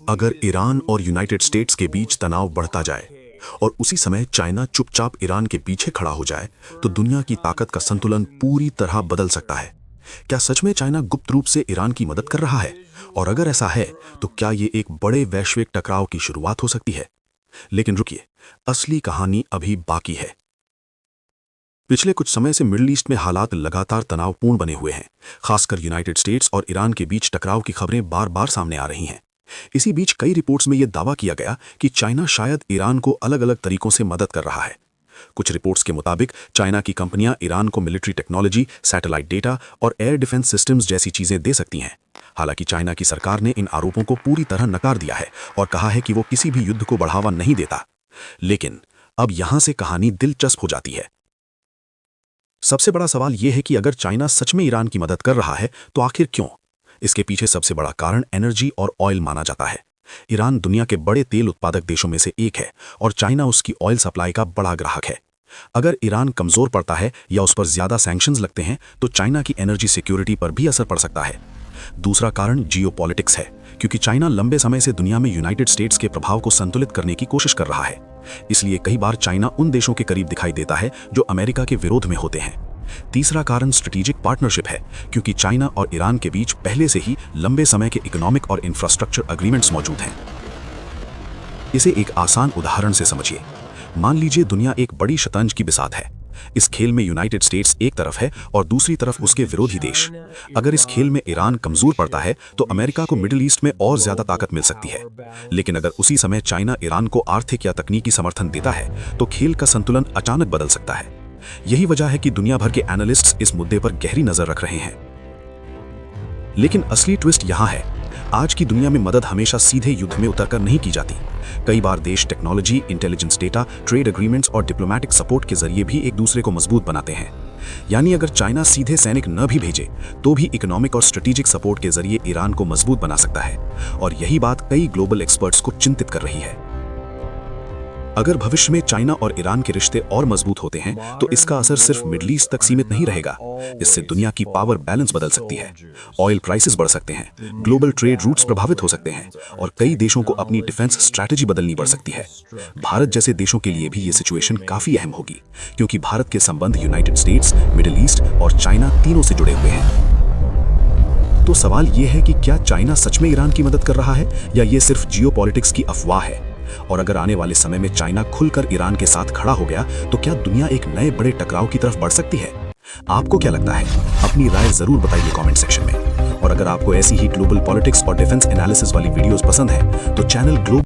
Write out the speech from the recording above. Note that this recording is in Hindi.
अगर ईरान और यूनाइटेड स्टेट्स के बीच तनाव बढ़ता जाए और उसी समय चाइना चुपचाप ईरान के पीछे खड़ा हो जाए तो दुनिया की ताकत का संतुलन पूरी तरह बदल सकता है। क्या सच में चाइना गुप्त रूप से ईरान की मदद कर रहा है? और अगर ऐसा है तो क्या ये एक बड़े वैश्विक टकराव की शुरुआत हो सकती है? लेकिन रुकिए, असली कहानी अभी बाकी है। पिछले कुछ समय से मिडिल ईस्ट में हालात लगातार तनावपूर्ण बने हुए हैं। खासकर यूनाइटेड स्टेट्स और ईरान के बीच टकराव की खबरें बार बार सामने आ रही हैं। इसी बीच कई रिपोर्ट्स में यह दावा किया गया कि चाइना शायद ईरान को अलग अलग तरीकों से मदद कर रहा है। कुछ रिपोर्ट्स के मुताबिक चाइना की कंपनियां ईरान को मिलिट्री टेक्नोलॉजी, सैटेलाइट डेटा और एयर डिफेंस सिस्टम्स जैसी चीजें दे सकती हैं। हालांकि चाइना की सरकार ने इन आरोपों को पूरी तरह नकार दिया है और कहा है कि वो किसी भी युद्ध को बढ़ावा नहीं देता। लेकिन अब यहां से कहानी दिलचस्प हो जाती है। सबसे बड़ा सवाल यह है कि अगर चाइना सच में ईरान की मदद कर रहा है तो आखिर क्यों? इसके पीछे सबसे बड़ा कारण एनर्जी और ऑयल माना जाता है। ईरान दुनिया के बड़े तेल उत्पादक देशों में से एक है और चाइना उसकी ऑयल सप्लाई का बड़ा ग्राहक है। अगर ईरान कमजोर पड़ता है या उस पर ज्यादा सैंक्शंस लगते हैं तो चाइना की एनर्जी सिक्योरिटी पर भी असर पड़ सकता है। दूसरा कारण जियोपॉलिटिक्स है, क्योंकि चाइना लंबे समय से दुनिया में यूनाइटेड स्टेट्स के प्रभाव को संतुलित करने की कोशिश कर रहा है। इसलिए कई बार चाइना उन देशों के करीब दिखाई देता है जो अमेरिका के विरोध में होते हैं। तीसरा कारण स्ट्रेटेजिक पार्टनरशिप है, क्योंकि चाइना और ईरान के बीच पहले से ही लंबे समय के इकोनॉमिक और इंफ्रास्ट्रक्चर एग्रीमेंट्स मौजूद हैं। इसे एक आसान उदाहरण से समझिए। मान लीजिए दुनिया एक बड़ी शतरंज की बिसात है। इस खेल में यूनाइटेड स्टेट्स एक तरफ है और दूसरी तरफ उसके विरोधी देश। अगर इस खेल में ईरान कमजोर पड़ता है तो अमेरिका को मिडिल ईस्ट में और ज्यादा ताकत मिल सकती है। लेकिन अगर उसी समय चाइना ईरान को आर्थिक या तकनीकी समर्थन देता है तो खेल का संतुलन अचानक बदल सकता है। यही वजह है कि दुनिया भर के एनालिस्ट्स इस मुद्दे पर गहरी नजर रख रहे हैं। लेकिन असली ट्विस्ट यहां है, आज की दुनिया में मदद हमेशा सीधे युद्ध में उतरकर नहीं की जाती। कई बार देश technology, intelligence data, trade agreements और डिप्लोमेटिक सपोर्ट के जरिए भी एक दूसरे को मजबूत बनाते हैं। यानी अगर चाइना सीधे सैनिक न भी भेजे तो भी इकोनॉमिक और स्ट्रेटेजिक सपोर्ट के जरिए ईरान को मजबूत बना सकता है। और यही बात कई ग्लोबल एक्सपर्ट्स को चिंतित कर रही है। अगर भविष्य में चाइना और ईरान के रिश्ते और मजबूत होते हैं तो इसका असर सिर्फ मिडिल ईस्ट तक सीमित नहीं रहेगा। इससे दुनिया की पावर बैलेंस बदल सकती है, ऑयल प्राइसेस बढ़ सकते हैं, ग्लोबल ट्रेड रूट्स प्रभावित हो सकते हैं और कई देशों को अपनी डिफेंस स्ट्रैटेजी बदलनी पड़ सकती है। भारत जैसे देशों के लिए भी ये सिचुएशन काफी अहम होगी, क्योंकि भारत के संबंध यूनाइटेड स्टेट्स, मिडिल ईस्ट और चाइना तीनों से जुड़े हुए हैं। तो सवाल ये है कि क्या चाइना सच में ईरान की मदद कर रहा है या ये सिर्फ जियोपॉलिटिक्स की अफवाह है? और अगर आने वाले समय में चाइना खुलकर ईरान के साथ खड़ा हो गया तो क्या दुनिया एक नए बड़े टकराव की तरफ बढ़ सकती है? आपको क्या लगता है? अपनी राय जरूर बताइए कमेंट सेक्शन में। और अगर आपको ऐसी ही ग्लोबल पॉलिटिक्स और डिफेंस एनालिसिस वाली वीडियोस पसंद है तो चैनल ग्लोबल